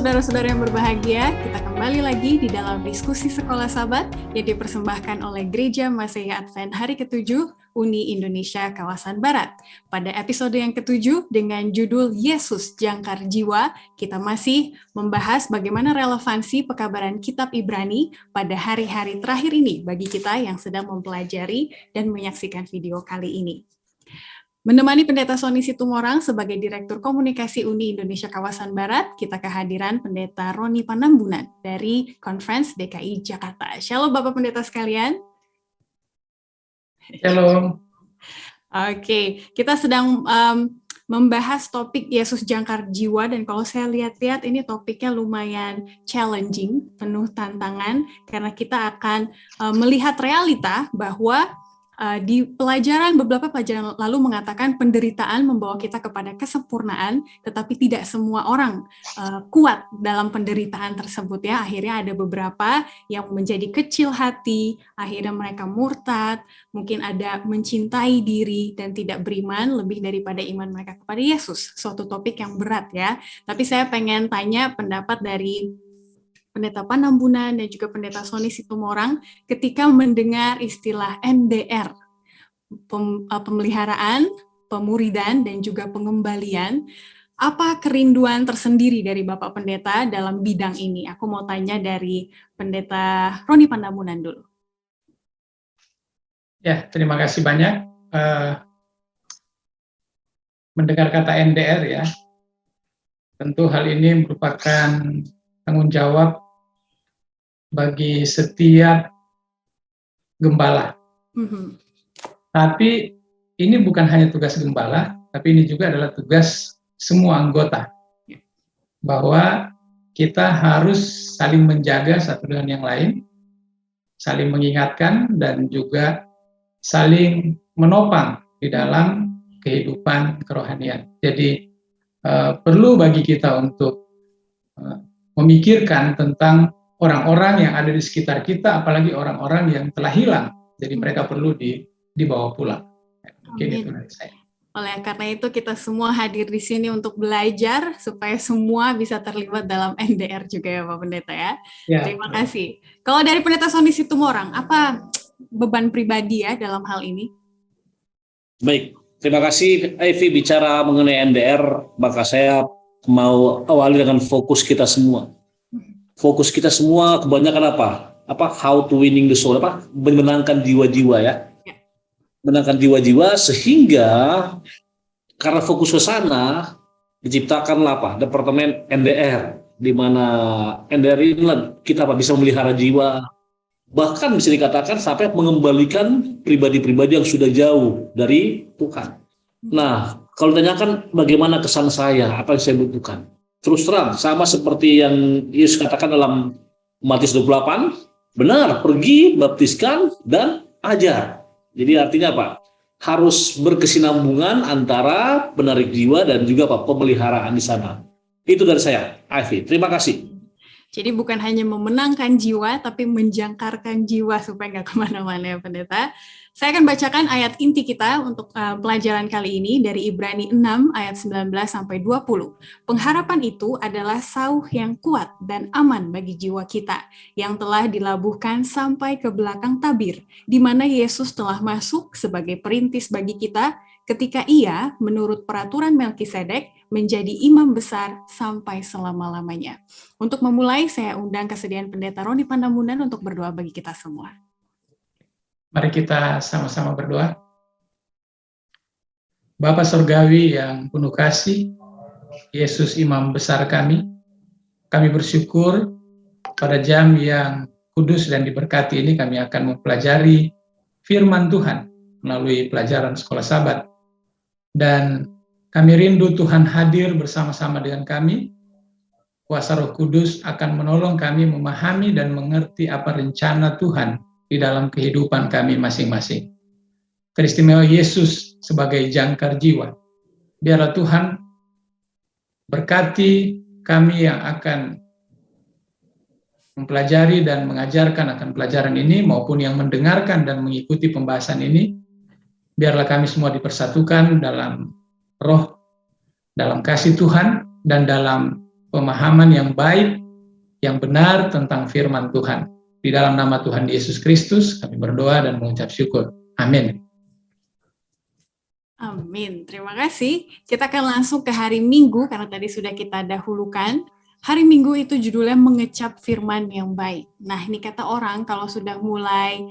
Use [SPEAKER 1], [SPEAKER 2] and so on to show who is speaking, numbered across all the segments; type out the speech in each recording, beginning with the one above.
[SPEAKER 1] saudara-saudara yang berbahagia, kita kembali lagi di dalam diskusi Sekolah Sabat yang dipersembahkan oleh Gereja Masehi Advent Hari ke-7 Uni Indonesia Kawasan Barat. Pada episode yang ke-7 dengan judul Yesus Jangkar Jiwa, kita masih membahas bagaimana relevansi pekabaran Kitab Ibrani pada hari-hari terakhir ini bagi kita yang sedang mempelajari dan menyaksikan video kali ini. Menemani Pendeta Sony Situmorang sebagai Direktur Komunikasi Uni Indonesia Kawasan Barat, kita kehadiran Pendeta Roni Panambunan dari Conference DKI Jakarta. Shalom Bapak Pendeta sekalian.
[SPEAKER 2] Shalom.
[SPEAKER 1] Oke, kita sedang membahas topik Yesus Jangkar Jiwa, dan kalau saya lihat-lihat ini topiknya lumayan challenging, penuh tantangan, karena kita akan melihat realita bahwa di beberapa pelajaran lalu mengatakan penderitaan membawa kita kepada kesempurnaan, tetapi tidak semua orang kuat dalam penderitaan tersebut ya. Akhirnya ada beberapa yang menjadi kecil hati, akhirnya mereka murtad, mungkin ada mencintai diri dan tidak beriman lebih daripada iman mereka kepada Yesus. Suatu topik yang berat ya. Tapi saya pengen tanya pendapat dari Pendeta Panambunan dan juga Pendeta Sony Situmorang ketika mendengar istilah NDR, pemeliharaan, pemuridan, dan juga pengembalian. Apa kerinduan tersendiri dari Bapak Pendeta dalam bidang ini? Aku mau tanya dari Pendeta Roni Panambunan dulu.
[SPEAKER 2] Ya, terima kasih banyak. Mendengar kata NDR ya, tentu hal ini merupakan tanggung jawab bagi setiap gembala. Tapi ini bukan hanya tugas gembala, tapi ini juga adalah tugas semua anggota. Bahwa kita harus saling menjaga satu dengan yang lain, saling mengingatkan, dan juga saling menopang di dalam kehidupan kerohanian. Jadi perlu bagi kita untuk memikirkan tentang orang-orang yang ada di sekitar kita, apalagi orang-orang yang telah hilang. Jadi mereka perlu dibawa pulang. Mungkin itu dari saya.
[SPEAKER 1] Oleh karena itu kita semua hadir di sini untuk belajar supaya semua bisa terlibat dalam NDR juga ya Pak Pendeta ya. Terima kasih. Kalau dari Pendeta Sony Situmorang, apa beban pribadi ya dalam hal ini?
[SPEAKER 3] Baik, terima kasih Ivy bicara mengenai NDR, maka saya mau awali dengan fokus kita semua. Fokus kita semua kebanyakan apa? How to winning the soul, memenangkan jiwa-jiwa ya. Menangkan jiwa-jiwa sehingga karena fokus ke sana diciptakanlah Departemen NDR, di mana NDR ini kita bisa memelihara jiwa, bahkan bisa dikatakan sampai mengembalikan pribadi-pribadi yang sudah jauh dari Tuhan. Nah, kalau ditanyakan bagaimana kesan saya, apa yang saya butuhkan? Terus terang, sama seperti yang Yesus katakan dalam Matius 28, benar, pergi, baptiskan, dan ajar. Jadi artinya apa? Harus berkesinambungan antara penarik jiwa dan juga pemeliharaan di sana. Itu dari saya, Ivy. Terima kasih.
[SPEAKER 1] Jadi bukan hanya memenangkan jiwa, tapi menjangkarkan jiwa supaya nggak kemana-mana ya Pendeta. Saya akan bacakan ayat inti kita untuk pelajaran kali ini dari Ibrani 6 ayat 19-20. Pengharapan itu adalah sauh yang kuat dan aman bagi jiwa kita, yang telah dilabuhkan sampai ke belakang tabir, di mana Yesus telah masuk sebagai perintis bagi kita, ketika ia, menurut peraturan Melkisedek, menjadi imam besar sampai selama-lamanya. Untuk memulai, saya undang kesediaan Pendeta Roni Panambunan untuk berdoa bagi kita semua.
[SPEAKER 2] Mari kita sama-sama berdoa. Bapa Surgawi yang penuh kasih, Yesus imam besar kami bersyukur pada jam yang kudus dan diberkati ini kami akan mempelajari firman Tuhan melalui pelajaran Sekolah Sabat. Dan kami rindu Tuhan hadir bersama-sama dengan kami. Kuasa Roh Kudus akan menolong kami memahami dan mengerti apa rencana Tuhan di dalam kehidupan kami masing-masing. Teristimewa Yesus sebagai jangkar jiwa. Biarlah Tuhan berkati kami yang akan mempelajari dan mengajarkan akan pelajaran ini, maupun yang mendengarkan dan mengikuti pembahasan ini. Biarlah kami semua dipersatukan dalam roh, dalam kasih Tuhan, dan dalam pemahaman yang baik, yang benar tentang firman Tuhan. Di dalam nama Tuhan Yesus Kristus, kami berdoa dan mengucap syukur. Amin.
[SPEAKER 1] Amin. Terima kasih. Kita akan langsung ke hari Minggu, karena tadi sudah kita dahulukan. Hari Minggu itu judulnya mengecap firman yang baik. Nah, ini kata orang kalau sudah mulai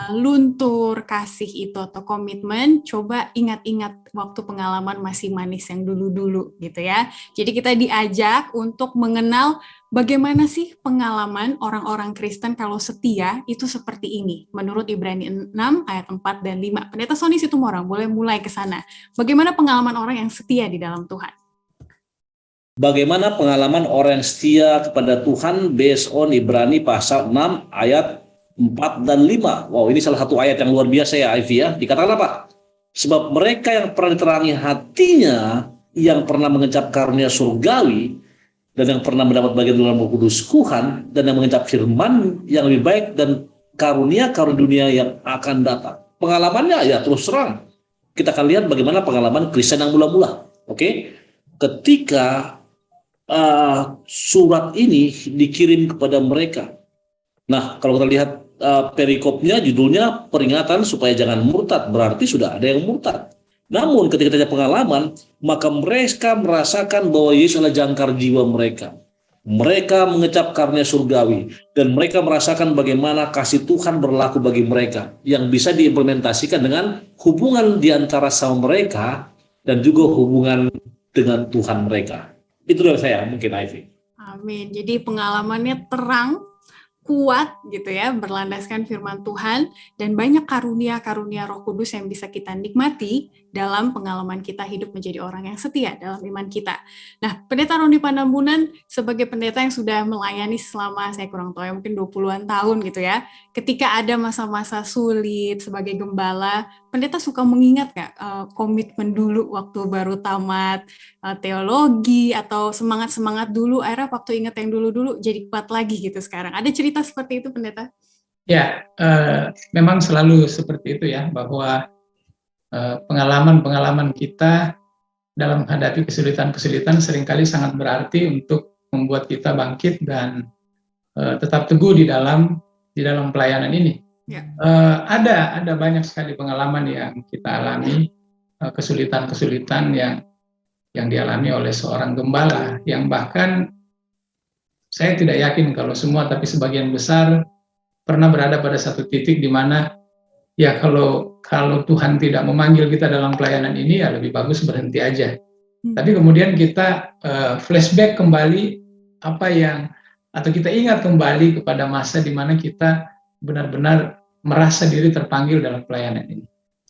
[SPEAKER 1] luntur kasih itu atau komitmen, coba ingat-ingat waktu pengalaman masih manis yang dulu-dulu gitu ya. Jadi kita diajak untuk mengenal bagaimana sih pengalaman orang-orang Kristen kalau setia itu seperti ini. Menurut Ibrani 6 ayat 4 dan 5. Pendeta Sony Situmorang boleh mulai ke sana. Bagaimana pengalaman orang yang setia di dalam Tuhan?
[SPEAKER 3] Bagaimana pengalaman orang yang setia kepada Tuhan based on Ibrani pasal 6 ayat 4 dan 5. Wow, ini salah satu ayat yang luar biasa ya, Ivy ya. Dikatakan apa? Sebab mereka yang pernah diterangi hatinya, yang pernah mengecap karunia surgawi, dan yang pernah mendapat bagian dalam Roh Kudus Tuhan, dan yang mengecap firman yang lebih baik, dan karunia dunia yang akan datang. Pengalamannya ya terus terang. Kita akan lihat bagaimana pengalaman Kristen yang mula-mula. Oke? Ketika surat ini dikirim kepada mereka. Nah, kalau kita lihat perikopnya, judulnya peringatan supaya jangan murtad, berarti sudah ada yang murtad. Namun ketika terjadi pengalaman, maka mereka merasakan bahwa Yesus adalah jangkar jiwa mereka. Mereka mengecap karunia surgawi, dan mereka merasakan bagaimana kasih Tuhan berlaku bagi mereka, yang bisa diimplementasikan dengan hubungan di antara sama mereka, dan juga hubungan dengan Tuhan mereka. Itu dari saya, mungkin Ivy.
[SPEAKER 1] Amin. Jadi pengalamannya terang, kuat gitu ya, berlandaskan firman Tuhan, dan banyak karunia-karunia Roh Kudus yang bisa kita nikmati dalam pengalaman kita hidup menjadi orang yang setia dalam iman kita. Nah, Pendeta Roni Panambunan sebagai pendeta yang sudah melayani selama, saya kurang tahu ya, mungkin 20-an tahun gitu ya, ketika ada masa-masa sulit sebagai gembala, pendeta suka mengingat nggak komitmen dulu waktu baru tamat teologi, atau semangat-semangat dulu, akhirnya waktu ingat yang dulu-dulu jadi kuat lagi gitu sekarang. Ada cerita seperti itu, Pendeta?
[SPEAKER 2] Ya, memang selalu seperti itu ya, bahwa pengalaman-pengalaman kita dalam menghadapi kesulitan-kesulitan seringkali sangat berarti untuk membuat kita bangkit dan tetap teguh di dalam pelayanan ini. Ya. Ada banyak sekali pengalaman yang kita alami, kesulitan-kesulitan yang dialami oleh seorang gembala, yang bahkan saya tidak yakin kalau semua, tapi sebagian besar pernah berada pada satu titik di mana ya kalau Tuhan tidak memanggil kita dalam pelayanan ini, ya lebih bagus berhenti aja. Tapi kemudian kita flashback kembali atau kita ingat kembali kepada masa di mana kita benar-benar merasa diri terpanggil dalam pelayanan ini.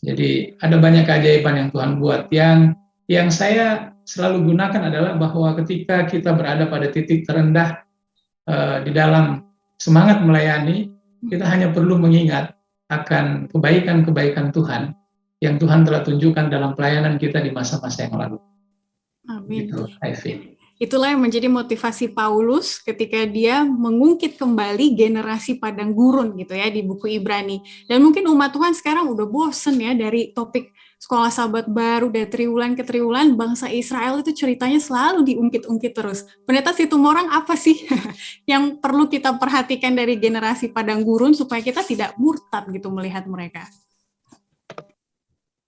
[SPEAKER 2] Jadi ada banyak keajaiban yang Tuhan buat. Yang saya selalu gunakan adalah bahwa ketika kita berada pada titik terendah di dalam semangat melayani, kita hanya perlu mengingat akan kebaikan-kebaikan Tuhan yang Tuhan telah tunjukkan dalam pelayanan kita di masa-masa yang lalu.
[SPEAKER 1] Amin.
[SPEAKER 2] Gitu,
[SPEAKER 1] Itulah yang menjadi motivasi Paulus ketika dia mengungkit kembali generasi padang gurun gitu ya di buku Ibrani. Dan mungkin umat Tuhan sekarang udah bosen ya dari topik sekolah sahabat baru, dari triwulan ke triwulan, bangsa Israel itu ceritanya selalu diungkit-ungkit terus. Pendeta Situmorang, apa sih yang perlu kita perhatikan dari generasi padang gurun supaya kita tidak murtad gitu melihat mereka?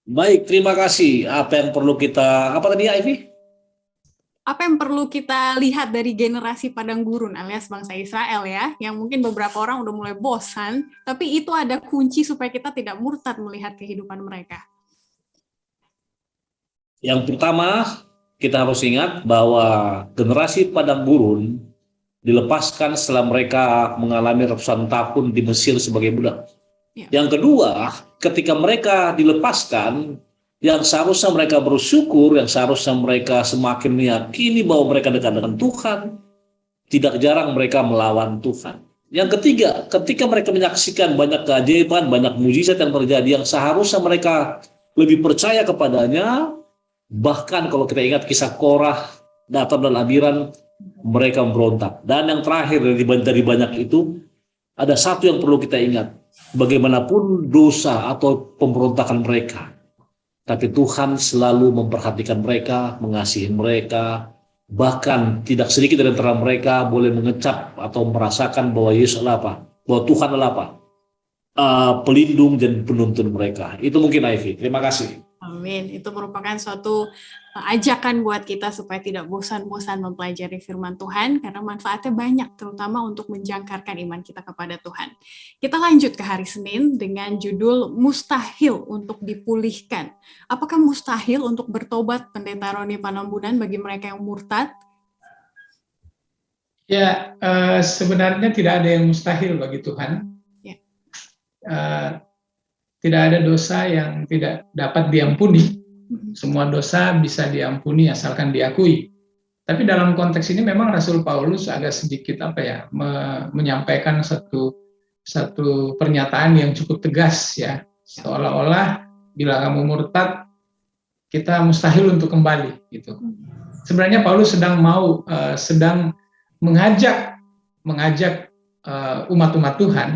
[SPEAKER 3] Baik, terima kasih. Apa yang perlu kita, apa tadi Ivy?
[SPEAKER 1] Apa yang perlu kita lihat dari generasi padang gurun alias bangsa Israel ya, yang mungkin beberapa orang udah mulai bosan, tapi itu ada kunci supaya kita tidak murtad melihat kehidupan mereka.
[SPEAKER 3] Yang pertama, kita harus ingat bahwa generasi padang gurun dilepaskan setelah mereka mengalami ratusan tahun di Mesir sebagai budak. Ya. Yang kedua, ketika mereka dilepaskan, yang seharusnya mereka bersyukur, yang seharusnya mereka semakin meyakini bahwa mereka dekat dengan Tuhan, tidak jarang mereka melawan Tuhan. Yang ketiga, ketika mereka menyaksikan banyak keajaiban, banyak mujizat yang terjadi, yang seharusnya mereka lebih percaya kepadanya, bahkan kalau kita ingat kisah Korah, Datan dan Abiram, mereka memberontak. Dan yang terakhir dari banyak itu, ada satu yang perlu kita ingat, bagaimanapun dosa atau pemberontakan mereka, tapi Tuhan selalu memperhatikan mereka, mengasihi mereka, Bahkan tidak sedikit dari antara mereka boleh mengecap atau merasakan bahwa Yesus adalah apa? Bahwa Tuhan adalah apa? Pelindung dan penuntun mereka. Itu mungkin Ivy. Terima kasih.
[SPEAKER 1] Amin. Itu merupakan suatu ajakan buat kita supaya tidak bosan-bosan mempelajari firman Tuhan, karena manfaatnya banyak, terutama untuk menjangkarkan iman kita kepada Tuhan. Kita lanjut ke hari Senin dengan judul Mustahil untuk Dipulihkan. Apakah mustahil untuk bertobat, Pendeta Roni Panembunan, bagi mereka yang murtad?
[SPEAKER 2] Ya, sebenarnya tidak ada yang mustahil bagi Tuhan.
[SPEAKER 1] Ya.
[SPEAKER 2] Tidak ada dosa yang tidak dapat diampuni. Semua dosa bisa diampuni asalkan diakui. Tapi dalam konteks ini memang Rasul Paulus agak sedikit menyampaikan satu pernyataan yang cukup tegas, ya. Seolah-olah bila kamu murtad, kita mustahil untuk kembali, gitu. Sebenarnya Paulus sedang mengajak umat-umat Tuhan.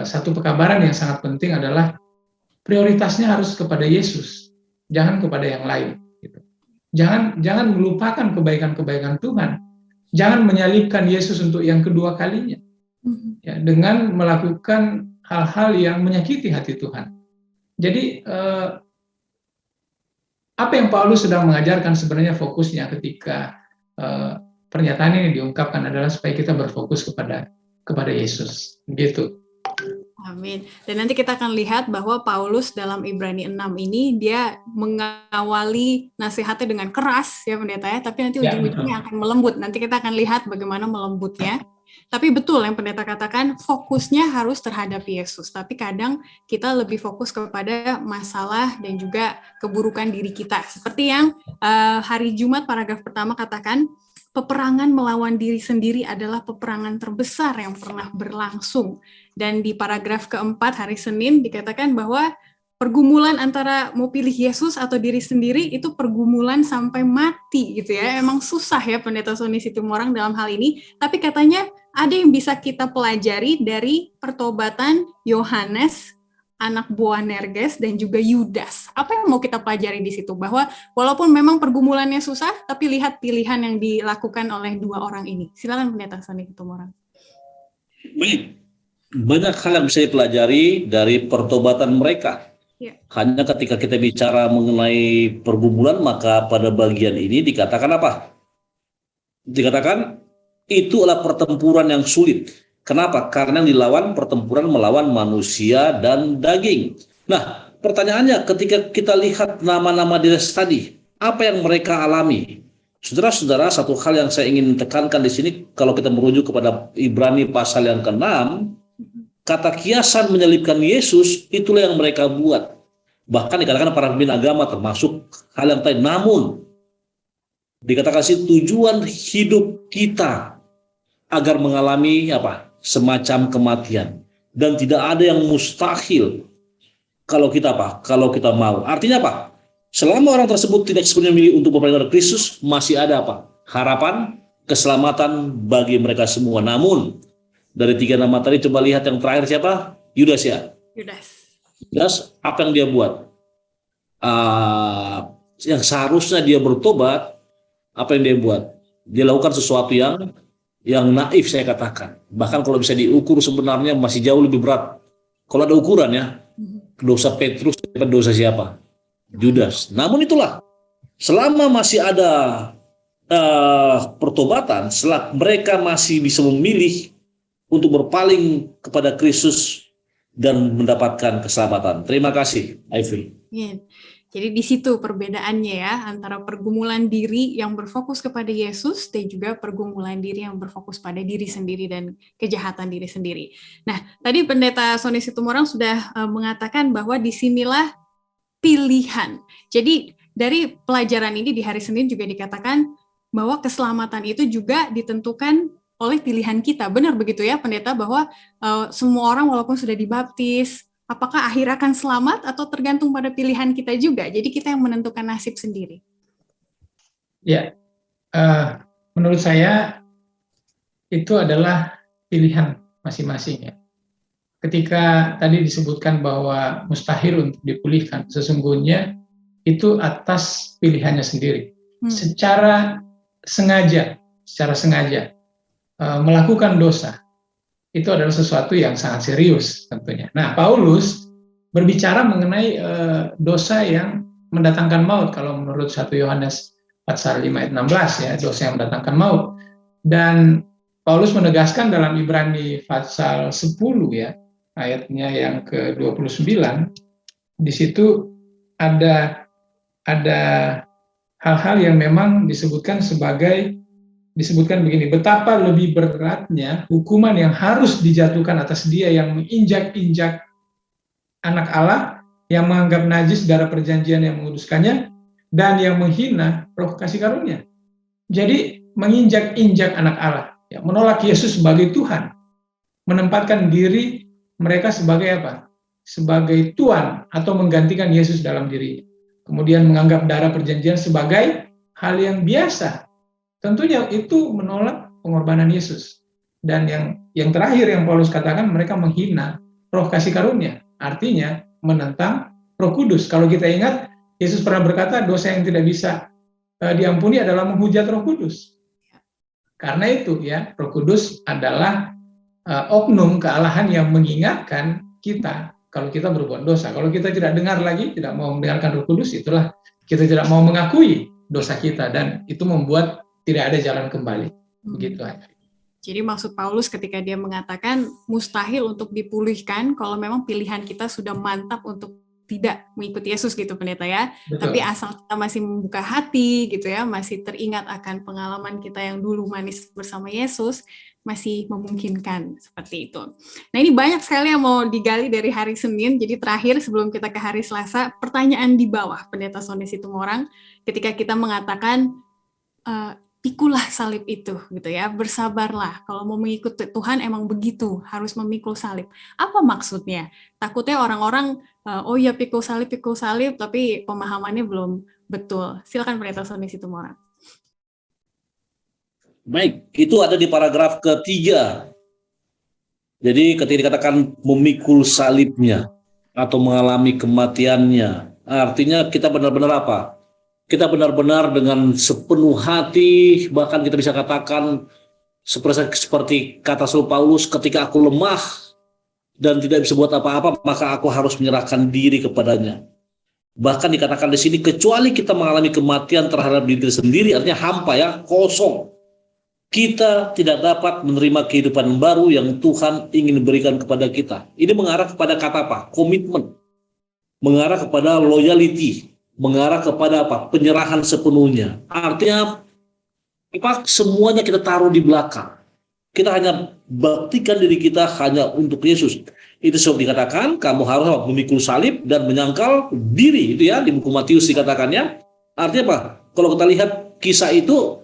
[SPEAKER 2] Satu pekabaran yang sangat penting adalah prioritasnya harus kepada Yesus, jangan kepada yang lain. Gitu. Jangan melupakan kebaikan-kebaikan Tuhan, jangan menyalibkan Yesus untuk yang kedua kalinya, ya, dengan melakukan hal-hal yang menyakiti hati Tuhan. Jadi apa yang Paulus sedang mengajarkan sebenarnya fokusnya ketika pernyataan ini diungkapkan adalah supaya kita berfokus kepada Yesus, gitu.
[SPEAKER 1] Amin. Dan nanti kita akan lihat bahwa Paulus dalam Ibrani 6 ini dia mengawali nasihatnya dengan keras, ya Pendeta, ya, tapi nanti ujung-ujungnya akan melembut. Nanti kita akan lihat bagaimana melembutnya. Tapi betul yang Pendeta katakan, fokusnya harus terhadap Yesus. Tapi kadang kita lebih fokus kepada masalah dan juga keburukan diri kita. Seperti yang hari Jumat paragraf pertama katakan, peperangan melawan diri sendiri adalah peperangan terbesar yang pernah berlangsung. Dan di paragraf keempat hari Senin dikatakan bahwa pergumulan antara mau pilih Yesus atau diri sendiri itu pergumulan sampai mati gitu ya. Emang susah ya Pendeta Sony Situmorang dalam hal ini. Tapi katanya ada yang bisa kita pelajari dari pertobatan Yohanes, anak buah Nerges, dan juga Yudas. Apa yang mau kita pelajari di situ? Bahwa walaupun memang pergumulannya susah, tapi lihat pilihan yang dilakukan oleh dua orang ini. Silakan Pendeta Sony Situmorang.
[SPEAKER 3] Banyak hal yang bisa dipelajari dari pertobatan mereka. Ya. Hanya ketika kita bicara mengenai pergumulan, maka pada bagian ini dikatakan apa? Dikatakan itu adalah pertempuran yang sulit. Kenapa? Karena yang dilawan pertempuran melawan manusia dan daging. Nah, pertanyaannya ketika kita lihat nama-nama di tadi, apa yang mereka alami? Saudara-saudara, satu hal yang saya ingin tekankan di sini, kalau kita merujuk kepada Ibrani pasal yang ke-6, kata kiasan menyalibkan Yesus, itulah yang mereka buat. Bahkan dikatakan para pemimpin agama termasuk hal yang tadi. Namun, dikatakan sih tujuan hidup kita agar mengalami apa? Semacam kematian. Dan tidak ada yang mustahil kalau kita apa? Kalau kita mau. Artinya apa? Selama orang tersebut tidak sepenuhnya milih untuk berpercaya kepada Kristus, masih ada apa? Harapan, keselamatan bagi mereka semua. Namun, dari 3 nama tadi coba lihat yang terakhir siapa? Yudas ya? Yudas, apa yang dia buat? Yang seharusnya dia bertobat, apa yang dia buat? Dia lakukan sesuatu yang naif, saya katakan. Bahkan kalau bisa diukur sebenarnya masih jauh lebih berat. Kalau ada ukuran ya, dosa Petrus, dosa siapa? Yudas. Namun itulah, selama masih ada pertobatan, setelah mereka masih bisa memilih untuk berpaling kepada Kristus dan mendapatkan keselamatan. Terima kasih, Ivy.
[SPEAKER 1] Jadi di situ perbedaannya ya, antara pergumulan diri yang berfokus kepada Yesus dan juga pergumulan diri yang berfokus pada diri sendiri dan kejahatan diri sendiri. Nah, tadi Pendeta Sony Situmorang sudah mengatakan bahwa disinilah pilihan. Jadi dari pelajaran ini di hari Senin juga dikatakan bahwa keselamatan itu juga ditentukan oleh pilihan kita. Benar begitu ya Pendeta, bahwa semua orang walaupun sudah dibaptis, apakah akhir akan selamat atau tergantung pada pilihan kita juga. Jadi kita yang menentukan nasib sendiri.
[SPEAKER 2] Ya, menurut saya itu adalah pilihan masing-masing ya. Ketika tadi disebutkan bahwa mustahil untuk dipulihkan, sesungguhnya itu atas pilihannya sendiri. Secara secara sengaja melakukan dosa, itu adalah sesuatu yang sangat serius tentunya. Nah, Paulus berbicara mengenai dosa yang mendatangkan maut, kalau menurut 1 Yohanes pasal 5 ayat 16 ya, dosa yang mendatangkan maut. Dan Paulus menegaskan dalam Ibrani pasal 10 ya, ayatnya yang ke-29, di situ ada hal-hal yang memang disebutkan begini, betapa lebih beratnya hukuman yang harus dijatuhkan atas dia yang menginjak-injak anak Allah, yang menganggap najis darah perjanjian yang menguduskannya, dan yang menghina roh kasih karunia. Jadi menginjak-injak anak Allah, ya, menolak Yesus sebagai Tuhan, menempatkan diri mereka sebagai apa? Sebagai Tuhan, atau menggantikan Yesus dalam dirinya. Kemudian menganggap darah perjanjian sebagai hal yang biasa. Tentunya itu menolak pengorbanan Yesus. Dan yang terakhir yang Paulus katakan, mereka menghina roh kasih karunia. Artinya menentang Roh Kudus. Kalau kita ingat, Yesus pernah berkata, dosa yang tidak bisa diampuni adalah menghujat Roh Kudus. Karena itu ya, Roh Kudus adalah oknum kealahan yang mengingatkan kita kalau kita berbuat dosa. Kalau kita tidak dengar lagi, tidak mau mendengarkan Roh Kudus, itulah kita tidak mau mengakui dosa kita, dan itu membuat tidak ada jalan kembali. Begitu aja.
[SPEAKER 1] Jadi maksud Paulus ketika dia mengatakan mustahil untuk dipulihkan kalau memang pilihan kita sudah mantap untuk tidak mengikuti Yesus gitu, pendeta ya. Betul. Tapi asal kita masih membuka hati gitu ya, masih teringat akan pengalaman kita yang dulu manis bersama Yesus, masih memungkinkan seperti itu. Nah, ini banyak sekali yang mau digali dari hari Senin. Jadi terakhir sebelum kita ke hari Selasa, pertanyaan di bawah Pendeta Sony Situmorang ketika kita mengatakan pikulah salib itu gitu ya, bersabarlah. Kalau mau mengikuti Tuhan emang begitu, harus memikul salib. Apa maksudnya? Takutnya orang-orang oh ya pikul salib, tapi pemahamannya belum betul. Silakan Pendeta Sony Situmorang.
[SPEAKER 3] Baik, itu ada di paragraf ketiga. Jadi ketika dikatakan memikul salibnya atau mengalami kematiannya, artinya kita benar-benar apa? Kita benar-benar dengan sepenuh hati, bahkan kita bisa katakan seperti kata Rasul Paulus, ketika aku lemah dan tidak bisa buat apa-apa, maka aku harus menyerahkan diri kepadanya. Bahkan dikatakan di sini, kecuali kita mengalami kematian terhadap diri sendiri, artinya hampa ya, kosong. Kita tidak dapat menerima kehidupan baru yang Tuhan ingin berikan kepada kita. Ini mengarah kepada kata apa? Komitmen. Mengarah kepada loyalty. Mengarah kepada apa? Penyerahan sepenuhnya. Artinya apa? Semuanya kita taruh di belakang. Kita hanya baktikan diri kita hanya untuk Yesus. Itu sebab dikatakan kamu harus memikul salib dan menyangkal diri, itu ya di buku Matius dikatakannya. Artinya apa? Kalau kita lihat kisah itu,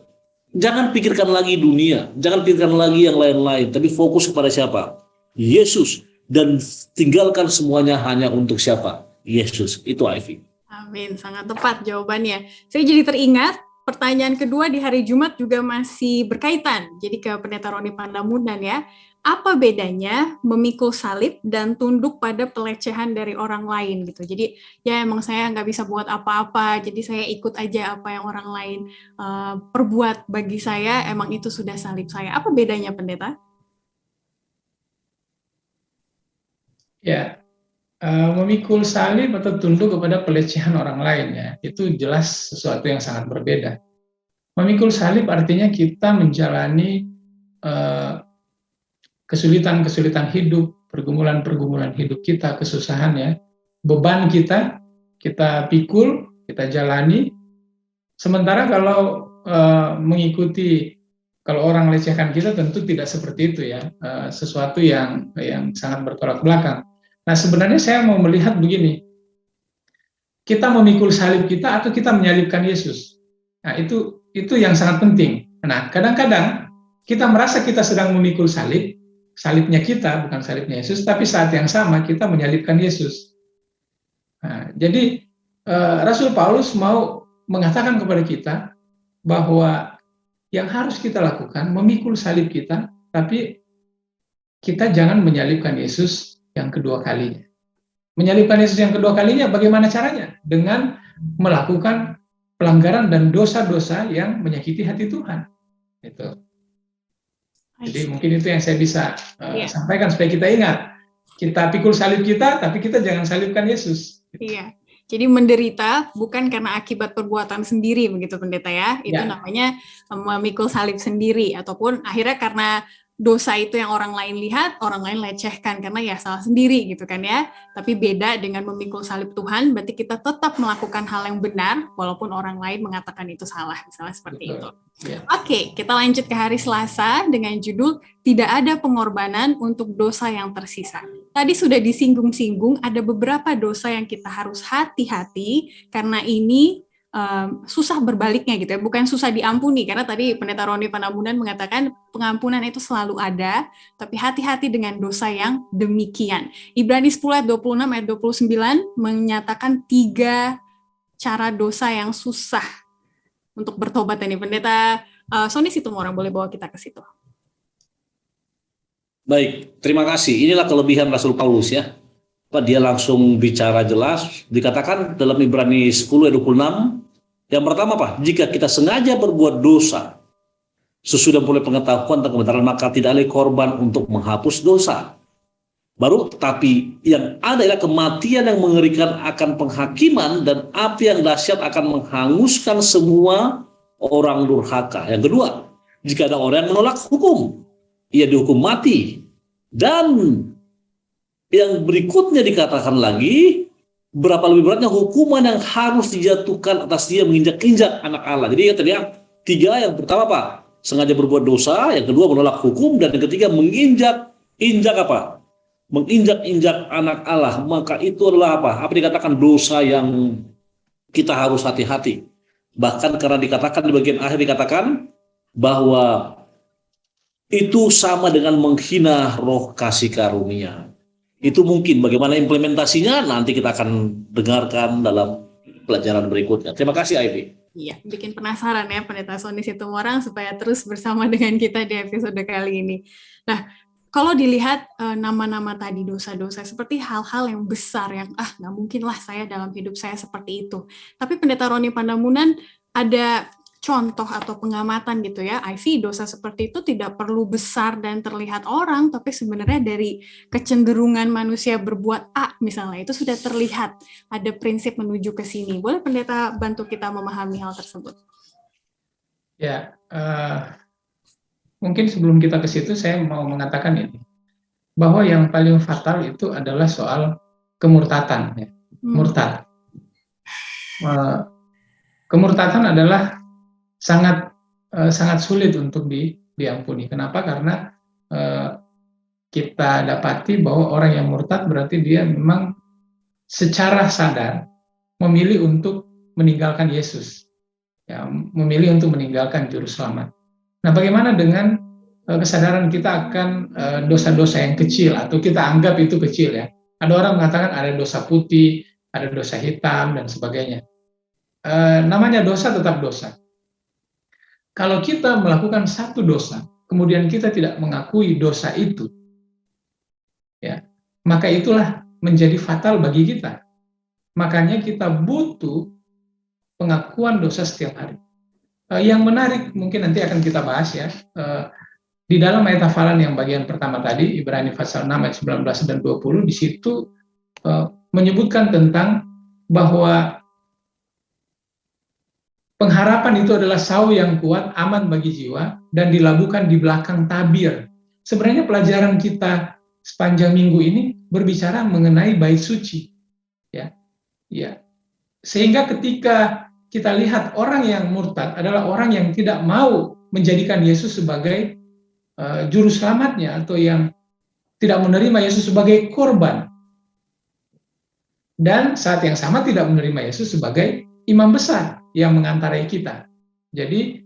[SPEAKER 3] jangan pikirkan lagi dunia, jangan pikirkan lagi yang lain-lain, tapi fokus kepada siapa? Yesus, dan tinggalkan semuanya hanya untuk siapa? Yesus. Itu Ivy.
[SPEAKER 1] Amin, sangat tepat jawabannya. Saya jadi teringat pertanyaan kedua di hari Jumat juga masih berkaitan. Jadi ke Pendeta Roni Pandamunan ya, apa bedanya memikul salib dan tunduk pada pelecehan dari orang lain gitu. Jadi ya emang saya nggak bisa buat apa-apa, jadi saya ikut aja apa yang orang lain perbuat bagi saya, emang itu sudah salib saya. Apa bedanya Pendeta?
[SPEAKER 2] Ya, memikul salib atau tunduk kepada pelecehan orang lain ya, itu jelas sesuatu yang sangat berbeda. Memikul salib artinya kita menjalani kesulitan-kesulitan hidup, pergumulan-pergumulan hidup kita, kesusahannya, beban kita pikul, kita jalani. Sementara kalau kalau orang melecehkan kita tentu tidak seperti itu ya, sesuatu yang sangat bertolak belakang. Nah, sebenarnya saya mau melihat begini, kita memikul salib kita atau kita menyalibkan Yesus. Nah, itu yang sangat penting. Nah, kadang-kadang kita merasa kita sedang memikul salibnya kita, bukan salibnya Yesus, tapi saat yang sama kita menyalibkan Yesus. Nah, jadi Rasul Paulus mau mengatakan kepada kita bahwa yang harus kita lakukan memikul salib kita, tapi kita jangan menyalibkan Yesus yang kedua kalinya. Menyalibkan Yesus yang kedua kalinya bagaimana caranya? Dengan melakukan pelanggaran dan dosa-dosa yang menyakiti hati Tuhan. Itu. Jadi mungkin itu yang saya bisa sampaikan supaya kita ingat. Kita pikul salib kita, tapi kita jangan salibkan Yesus.
[SPEAKER 1] Iya. Jadi menderita bukan karena akibat perbuatan sendiri, begitu pendeta ya. Itu namanya memikul salib sendiri, ataupun akhirnya karena dosa itu yang orang lain lihat, orang lain lecehkan karena ya salah sendiri gitu kan ya. Tapi beda dengan memikul salib Tuhan, berarti kita tetap melakukan hal yang benar walaupun orang lain mengatakan itu salah, misalnya seperti itu. Oke, kita lanjut ke hari Selasa dengan judul Tidak Ada Pengorbanan untuk Dosa yang Tersisa. Tadi sudah disinggung-singgung ada beberapa dosa yang kita harus hati-hati karena ini susah berbaliknya gitu ya, bukan susah diampuni, karena tadi Pendeta Roni Panambunan mengatakan pengampunan itu selalu ada, tapi hati-hati dengan dosa yang demikian. Ibrani 10 ayat 26 ayat 29 menyatakan 3 cara dosa yang susah untuk bertobat ini. Pendeta Sony Situmorang boleh bawa kita ke situ.
[SPEAKER 3] Baik, terima kasih. Inilah kelebihan Rasul Paulus ya. Dia langsung bicara jelas, dikatakan dalam Ibrani 10 ayat 26, yang pertama jika kita sengaja berbuat dosa sesudah mulai pengetahuan tentang kebenaran, maka tidak ada korban untuk menghapus dosa. Baru, tapi yang ada adalah kematian yang mengerikan akan penghakiman dan api yang dahsyat akan menghanguskan semua orang durhaka. Yang kedua, jika ada orang yang menolak hukum, ia dihukum mati. Dan yang berikutnya dikatakan lagi, berapa lebih beratnya hukuman yang harus dijatuhkan atas dia menginjak-injak anak Allah. Jadi tadi 3, yang pertama sengaja berbuat dosa, yang kedua menolak hukum, dan yang ketiga menginjak-injak menginjak-injak anak Allah. Maka itu adalah apa dikatakan dosa yang kita harus hati-hati. Bahkan karena dikatakan di bagian akhir dikatakan bahwa itu sama dengan menghina roh kasih karunia. Itu mungkin bagaimana implementasinya nanti kita akan dengarkan dalam pelajaran berikutnya. Terima kasih Ivy.
[SPEAKER 1] Iya, bikin penasaran ya Pendeta Sony Situmorang supaya terus bersama dengan kita di episode kali ini. Nah, kalau dilihat nama-nama tadi dosa-dosa seperti hal-hal yang besar yang nggak mungkin lah saya dalam hidup saya seperti itu. Tapi Pendeta Roni Panambunan ada contoh atau pengamatan gitu ya, Ivy, dosa seperti itu tidak perlu besar dan terlihat orang, tapi sebenarnya dari kecenderungan manusia berbuat A misalnya, itu sudah terlihat ada prinsip menuju ke sini. Boleh Pendeta bantu kita memahami hal tersebut?
[SPEAKER 2] Ya, mungkin sebelum kita ke situ saya mau mengatakan ini, bahwa yang paling fatal itu adalah soal kemurtatan. Ya. Murtad. Kemurtatan adalah sangat sulit untuk diampuni. Kenapa? Karena kita dapati bahwa orang yang murtad berarti dia memang secara sadar memilih untuk meninggalkan Yesus, ya, memilih untuk meninggalkan Juru Selamat. Nah, bagaimana dengan kesadaran kita akan dosa-dosa yang kecil atau kita anggap itu kecil ya? Ada orang mengatakan ada dosa putih, ada dosa hitam dan sebagainya. Namanya dosa tetap dosa. Kalau kita melakukan satu dosa, kemudian kita tidak mengakui dosa itu, ya, maka itulah menjadi fatal bagi kita. Makanya kita butuh pengakuan dosa setiap hari. Yang menarik mungkin nanti akan kita bahas ya, di dalam ayat hafalan yang bagian pertama tadi, Ibrani pasal 6 ayat 19 dan 20, di situ menyebutkan tentang bahwa pengharapan itu adalah sau yang kuat, aman bagi jiwa, dan dilabuhkan di belakang tabir. Sebenarnya pelajaran kita sepanjang minggu ini berbicara mengenai bait suci. Ya. Sehingga ketika kita lihat orang yang murtad adalah orang yang tidak mau menjadikan Yesus sebagai juru selamatnya, atau yang tidak menerima Yesus sebagai korban. Dan saat yang sama tidak menerima Yesus sebagai imam besar yang mengantarai kita. Jadi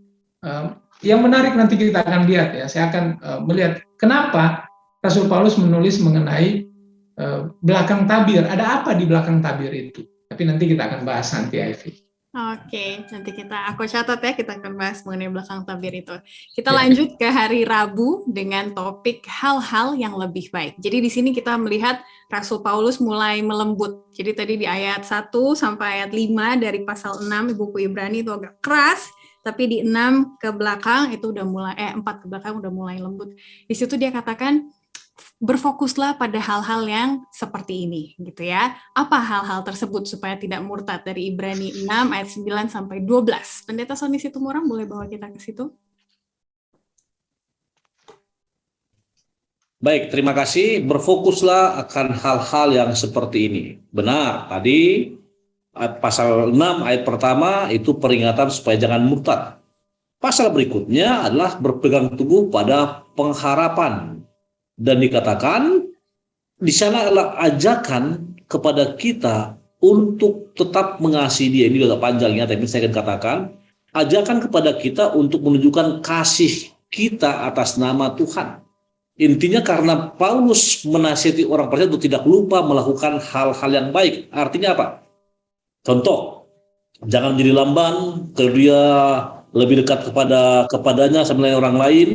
[SPEAKER 2] yang menarik nanti kita akan lihat ya, saya akan melihat kenapa Rasul Paulus menulis mengenai belakang tabir. Ada apa di belakang tabir itu? Tapi nanti kita akan bahas nanti, Ivy.
[SPEAKER 1] Oke, nanti aku catat ya, kita akan bahas mengenai belakang tabir itu. Kita
[SPEAKER 2] Ya.
[SPEAKER 1] lanjut ke hari Rabu dengan topik hal-hal yang lebih baik. Jadi di sini kita melihat Rasul Paulus mulai melembut. Jadi tadi di ayat 1 sampai ayat 5 dari pasal 6 di buku Ibrani itu agak keras, tapi di 6 ke belakang itu udah mulai 4 ke belakang udah mulai lembut. Di situ dia katakan berfokuslah pada hal-hal yang seperti ini gitu ya. Apa hal-hal tersebut supaya tidak murtad? Dari Ibrani 6 ayat 9 sampai 12. Pendeta Sony Situmorang boleh bawa kita ke situ?
[SPEAKER 3] Baik, terima kasih. Berfokuslah akan hal-hal yang seperti ini. Benar, tadi pasal 6 ayat pertama itu peringatan supaya jangan murtad. Pasal berikutnya adalah berpegang teguh pada pengharapan. Dan dikatakan di sana adalah ajakan kepada kita untuk tetap mengasihi Dia. Ini agak panjang ya, tapi saya akan katakan ajakan kepada kita untuk menunjukkan kasih kita atas nama Tuhan. Intinya karena Paulus menasihati orang percaya untuk tidak lupa melakukan hal-hal yang baik. Artinya apa? Contoh, jangan menjadi lamban, kedua lebih dekat kepadanya sama orang lain.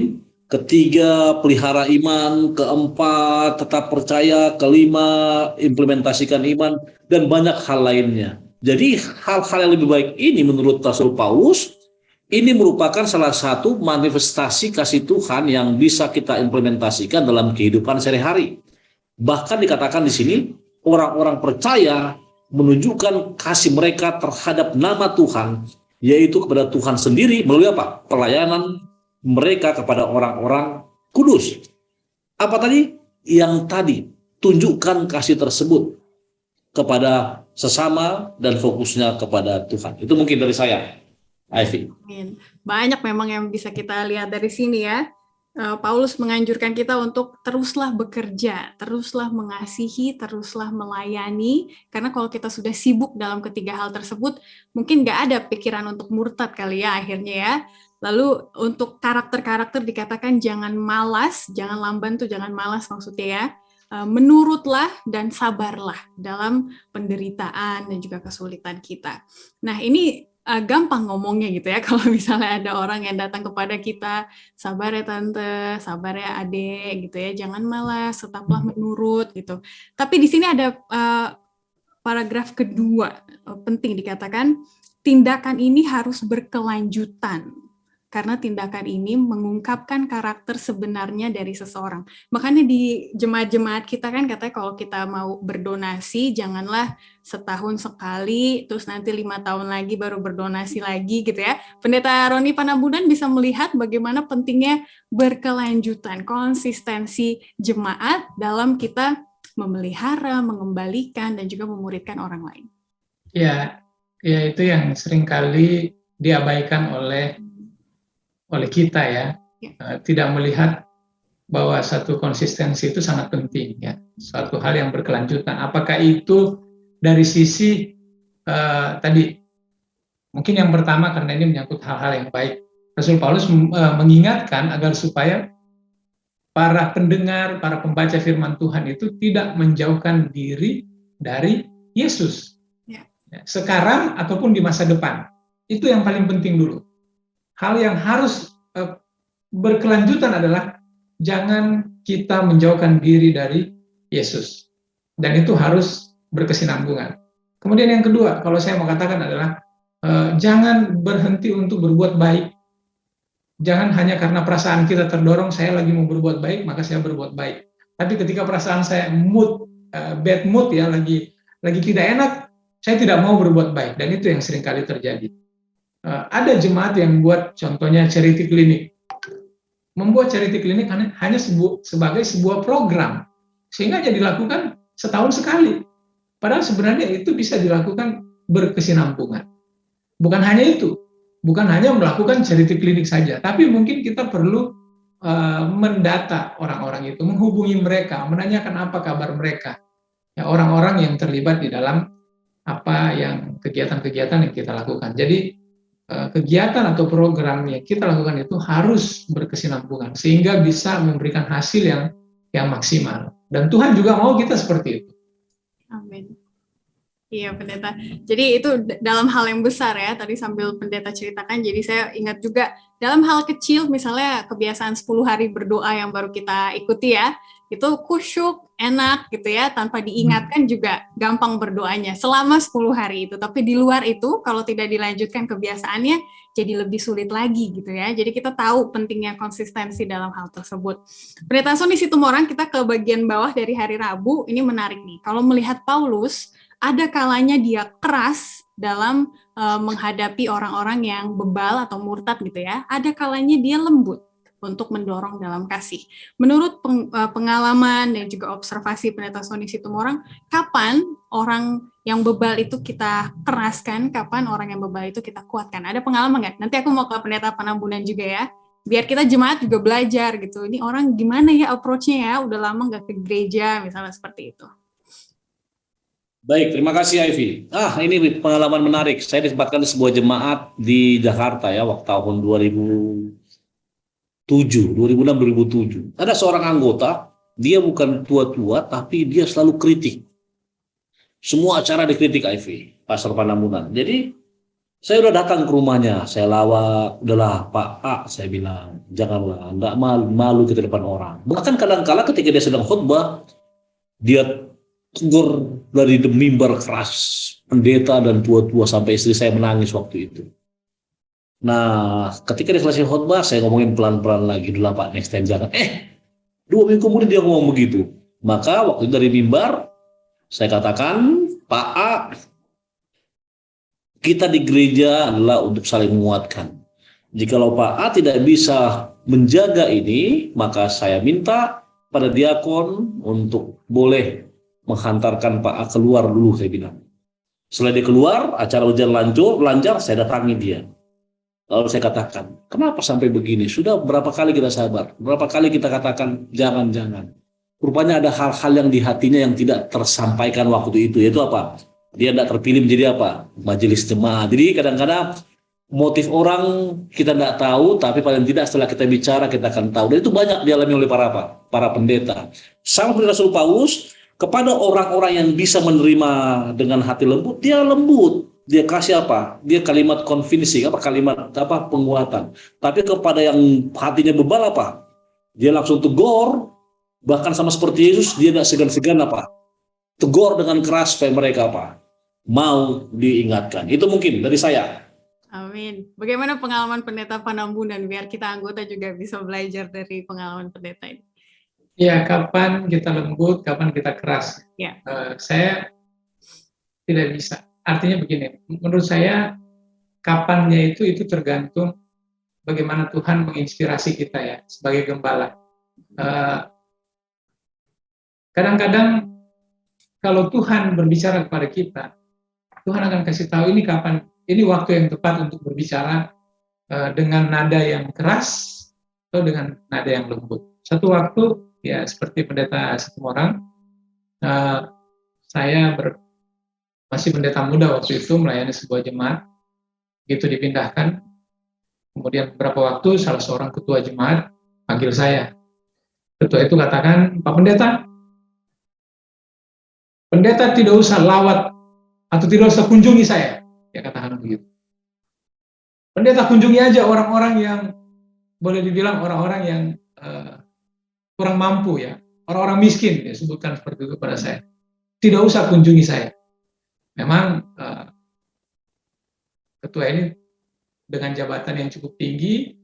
[SPEAKER 3] Ketiga, pelihara iman. Keempat, tetap percaya. Kelima, implementasikan iman. Dan banyak hal lainnya. Jadi hal-hal yang lebih baik ini menurut Rasul Paulus, ini merupakan salah satu manifestasi kasih Tuhan yang bisa kita implementasikan dalam kehidupan sehari-hari. Bahkan dikatakan di sini, orang-orang percaya menunjukkan kasih mereka terhadap nama Tuhan, yaitu kepada Tuhan sendiri melalui apa? Pelayanan mereka kepada orang-orang kudus. Apa tadi? Yang tadi, tunjukkan kasih tersebut kepada sesama dan fokusnya kepada Tuhan. Itu mungkin dari saya, Ivy.
[SPEAKER 1] Banyak memang yang bisa kita lihat dari sini ya. Paulus menganjurkan kita untuk teruslah bekerja, teruslah mengasihi, teruslah melayani, karena kalau kita sudah sibuk dalam ketiga hal tersebut, mungkin nggak ada pikiran untuk murtad kali ya akhirnya ya. Lalu untuk karakter-karakter dikatakan jangan malas, jangan lamban tuh jangan malas maksudnya ya. Menurutlah dan sabarlah dalam penderitaan dan juga kesulitan kita. Nah ini gampang ngomongnya gitu ya, kalau misalnya ada orang yang datang kepada kita, sabar ya tante, sabar ya adek gitu ya, jangan malas, tetaplah menurut gitu. Tapi di sini ada paragraf kedua penting dikatakan, tindakan ini harus berkelanjutan. Karena tindakan ini mengungkapkan karakter sebenarnya dari seseorang. Makanya di jemaat-jemaat kita kan katanya kalau kita mau berdonasi, janganlah setahun sekali, terus nanti 5 tahun lagi baru berdonasi lagi gitu ya. Pendeta Roni Panabudan bisa melihat bagaimana pentingnya berkelanjutan, konsistensi jemaat dalam kita memelihara, mengembalikan, dan juga memuridkan orang lain.
[SPEAKER 2] Ya itu yang seringkali diabaikan oleh kita ya. Tidak melihat bahwa satu konsistensi itu sangat penting ya, suatu hal yang berkelanjutan. Apakah itu dari sisi tadi mungkin yang pertama karena ini menyangkut hal-hal yang baik, Rasul Paulus mengingatkan agar supaya para pendengar, para pembaca firman Tuhan itu tidak menjauhkan diri dari Yesus sekarang ataupun di masa depan. Itu yang paling penting dulu. Hal yang harus berkelanjutan adalah jangan kita menjauhkan diri dari Yesus. Dan itu harus berkesinambungan. Kemudian yang kedua, kalau saya mau katakan adalah jangan berhenti untuk berbuat baik. Jangan hanya karena perasaan kita terdorong, saya lagi mau berbuat baik, maka saya berbuat baik. Tapi ketika perasaan saya bad mood ya, lagi tidak enak, saya tidak mau berbuat baik. Dan itu yang seringkali terjadi. Ada jemaat yang buat contohnya charity clinic. Membuat charity clinic hanya sebagai sebuah program. Sehingga jadi dilakukan setahun sekali. Padahal sebenarnya itu bisa dilakukan berkesinambungan. Bukan hanya itu. Bukan hanya melakukan charity clinic saja. Tapi mungkin kita perlu mendata orang-orang itu. Menghubungi mereka. Menanyakan apa kabar mereka. Ya, orang-orang yang terlibat di dalam apa yang kegiatan-kegiatan yang kita lakukan. Jadi kegiatan atau program yang kita lakukan itu harus berkesinambungan sehingga bisa memberikan hasil yang maksimal. Dan Tuhan juga mau kita seperti itu.
[SPEAKER 1] Amin. Iya, pendeta. Jadi itu dalam hal yang besar ya, tadi sambil pendeta ceritakan, jadi saya ingat juga dalam hal kecil, misalnya kebiasaan 10 hari berdoa yang baru kita ikuti ya, itu kusyuk, enak gitu ya, tanpa diingatkan juga gampang berdoanya selama 10 hari itu. Tapi di luar itu, kalau tidak dilanjutkan kebiasaannya, jadi lebih sulit lagi gitu ya. Jadi kita tahu pentingnya konsistensi dalam hal tersebut. Pendeta Son, di situ orang kita ke bagian bawah dari hari Rabu, ini menarik nih. Kalau melihat Paulus, ada kalanya dia keras dalam menghadapi orang-orang yang bebal atau murtad gitu ya. Ada kalanya dia lembut untuk mendorong dalam kasih. Menurut pengalaman dan juga observasi pendeta Sony Situmorang, kapan orang yang bebal itu kita keraskan, kapan orang yang bebal itu kita kuatkan? Ada pengalaman nggak? Nanti aku mau ke pendeta Panambunan juga ya. Biar kita jemaat juga belajar gitu. Ini orang gimana ya approach-nya ya? Udah lama nggak ke gereja, misalnya seperti itu.
[SPEAKER 3] Baik, terima kasih Ivy. Ini pengalaman menarik. Saya ditempatkan di sebuah jemaat di Jakarta ya, waktu tahun 2006-2007. Ada seorang anggota, dia bukan tua-tua, tapi dia selalu kritik. Semua acara dikritik Ivy, Pastor Panambunan. Jadi saya udah datang ke rumahnya, saya lawak, udahlah Pak A, saya bilang, janganlah, enggak malu kita depan orang. Bahkan kadang-kala ketika dia sedang khutbah, dia tegur dari mimbar keras pendeta dan tua-tua sampai istri saya menangis waktu itu. Nah, ketika dia selesai khotbah, saya ngomongin pelan-pelan lagi, dulu Pak, next time jangan. 2 minggu kemudian dia ngomong begitu. Maka waktu itu dari mimbar, saya katakan, Pak A, kita di gereja adalah untuk saling menguatkan. Jikalau Pak A tidak bisa menjaga ini, maka saya minta pada diakon untuk boleh menghantarkan Pak A keluar dulu, saya bilang. Setelah dia keluar, acara ujian lancar, saya datangi dia. Lalu saya katakan, kenapa sampai begini? Sudah berapa kali kita sabar? Berapa kali kita katakan, jangan-jangan. Rupanya ada hal-hal yang di hatinya yang tidak tersampaikan waktu itu. Yaitu apa? Dia tidak terpilih menjadi apa? Majelis jemaat. Jadi kadang-kadang motif orang kita tidak tahu, tapi paling tidak setelah kita bicara, kita akan tahu. Dan itu banyak dialami oleh para pendeta. Sama seperti Rasul Paulus, kepada orang-orang yang bisa menerima dengan hati lembut, dia lembut. Dia kasih apa? Dia kalimat convincing, kalimat penguatan. Tapi kepada yang hatinya bebal apa? Dia langsung tegur, bahkan sama seperti Yesus, dia tidak segan-segan tegur dengan keras supaya mereka mau diingatkan. Itu mungkin dari saya.
[SPEAKER 1] Amin. Bagaimana pengalaman pendeta Panambunan biar kita anggota juga bisa belajar dari pengalaman pendeta ini?
[SPEAKER 2] Ya, kapan kita lembut, kapan kita keras.
[SPEAKER 1] Ya.
[SPEAKER 2] Saya tidak bisa. Artinya begini, menurut saya kapannya itu tergantung bagaimana Tuhan menginspirasi kita ya sebagai gembala. Kadang-kadang kalau Tuhan berbicara kepada kita, Tuhan akan kasih tahu ini kapan, ini waktu yang tepat untuk berbicara dengan nada yang keras atau dengan nada yang lembut. Satu waktu ya seperti pendeta Situmorang, saya masih pendeta muda waktu itu melayani sebuah jemaat, begitu dipindahkan, kemudian beberapa waktu salah seorang ketua jemaat panggil saya. Ketua itu katakan, Pak pendeta tidak usah lawat atau tidak usah kunjungi saya. Dia katakan begitu. Pendeta kunjungi aja orang-orang yang boleh dibilang orang-orang yang kurang mampu ya, orang-orang miskin, dia sebutkan seperti itu pada saya. Tidak usah kunjungi saya. Memang ketua ini dengan jabatan yang cukup tinggi,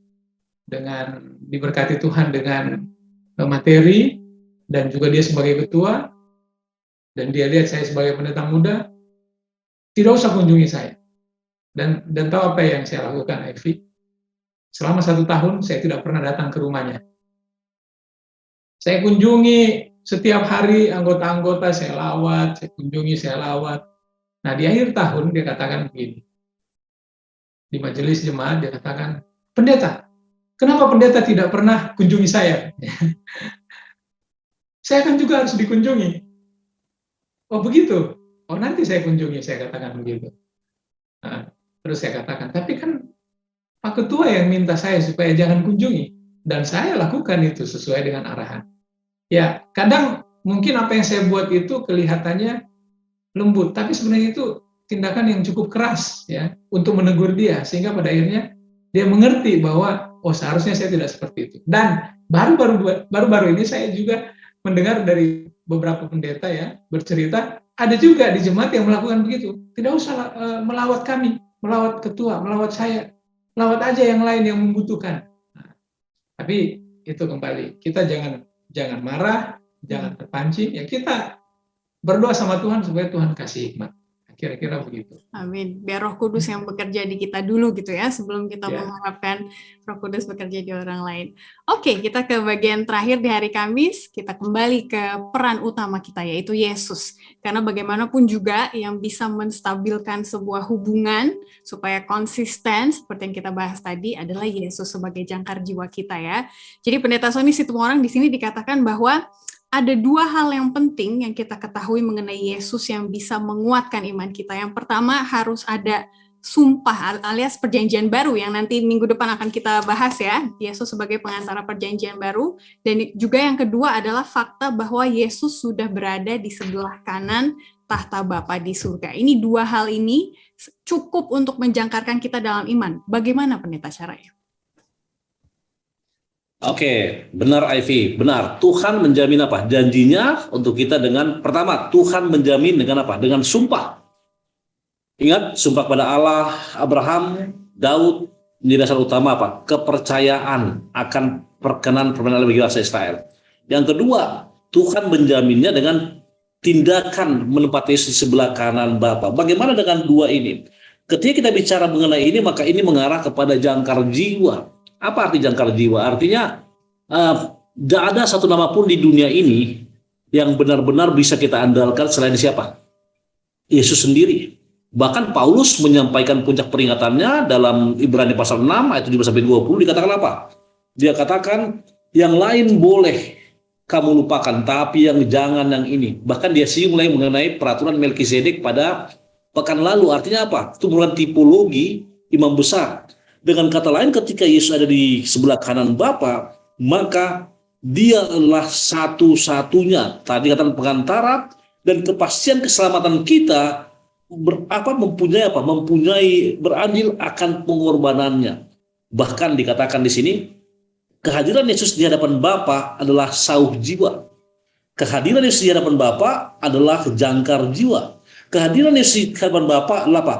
[SPEAKER 2] dengan diberkati Tuhan dengan materi, dan juga dia sebagai ketua, dan dia lihat saya sebagai pendeta muda, tidak usah kunjungi saya. Dan tahu apa yang saya lakukan, Ivy? Selama 1 tahun saya tidak pernah datang ke rumahnya. Saya kunjungi setiap hari anggota-anggota, saya lawat, saya kunjungi, saya lawat. Nah, di akhir tahun dia katakan begini. Di majelis jemaat dia katakan, pendeta, kenapa pendeta tidak pernah kunjungi saya? Saya kan juga harus dikunjungi. Oh begitu? Oh nanti saya kunjungi, saya katakan begitu. Nah, terus saya katakan, tapi kan Pak Ketua yang minta saya supaya jangan kunjungi. Dan saya lakukan itu sesuai dengan arahan. Ya, kadang mungkin apa yang saya buat itu kelihatannya lembut, tapi sebenarnya itu tindakan yang cukup keras ya untuk menegur dia, sehingga pada akhirnya dia mengerti bahwa oh seharusnya saya tidak seperti itu. Dan baru-baru ini saya juga mendengar dari beberapa pendeta ya bercerita, ada juga di jemaat yang melakukan begitu. Tidak usah melawat kami, melawat ketua, melawat saya, lawat aja yang lain yang membutuhkan. Nah, tapi itu kembali, kita jangan marah, jangan terpancing, ya kita berdoa sama Tuhan supaya Tuhan kasih hikmat. Kira-kira begitu.
[SPEAKER 1] Amin. Biar Roh Kudus yang bekerja di kita dulu gitu ya, sebelum kita mengharapkan Roh Kudus bekerja di orang lain. Oke, kita ke bagian terakhir di hari Kamis, kita kembali ke peran utama kita, yaitu Yesus. Karena bagaimanapun juga yang bisa menstabilkan sebuah hubungan supaya konsisten, seperti yang kita bahas tadi, adalah Yesus sebagai jangkar jiwa kita ya. Jadi Pendeta Sony Situmorang di sini dikatakan bahwa ada dua hal yang penting yang kita ketahui mengenai Yesus yang bisa menguatkan iman kita. Yang pertama, harus ada sumpah alias perjanjian baru yang nanti minggu depan akan kita bahas ya. Yesus sebagai pengantara perjanjian baru. Dan juga yang kedua adalah fakta bahwa Yesus sudah berada di sebelah kanan tahta Bapa di surga. Ini dua hal ini cukup untuk menjangkarkan kita dalam iman. Bagaimana pendeta caranya?
[SPEAKER 3] Oke, benar Ivy, benar. Tuhan menjamin apa? Janjinya untuk kita dengan, pertama, Tuhan menjamin dengan apa? Dengan sumpah. Ingat, sumpah pada Allah, Abraham, Daud, ini dasar utama apa? Kepercayaan akan perkenan Allah bagi bangsa Israel. Yang kedua, Tuhan menjaminnya dengan tindakan menempati Yesus di sebelah kanan Bapa. Bagaimana dengan dua ini? Ketika kita bicara mengenai ini, maka ini mengarah kepada jangkar jiwa. Apa arti jangkar jiwa? Artinya tidak ada satu nama pun di dunia ini yang benar-benar bisa kita andalkan selain siapa? Yesus sendiri. Bahkan Paulus menyampaikan puncak peringatannya dalam Ibrani pasal 6 ayat 17-20 dikatakan apa? Dia katakan yang lain boleh kamu lupakan, tapi yang jangan yang ini. Bahkan dia mulai mengenai peraturan Melkisedek pada pekan lalu. Artinya apa? Itu merupakan tipologi imam besar. Dengan kata lain, ketika Yesus ada di sebelah kanan Bapa, maka dia adalah satu-satunya. Tadi kata pengantara dan kepastian keselamatan kita mempunyai berandil akan pengorbanannya. Bahkan dikatakan di sini, kehadiran Yesus di hadapan Bapa adalah sauh jiwa. Kehadiran Yesus di hadapan Bapa adalah jangkar jiwa. Kehadiran Yesus di hadapan Bapa adalah apa?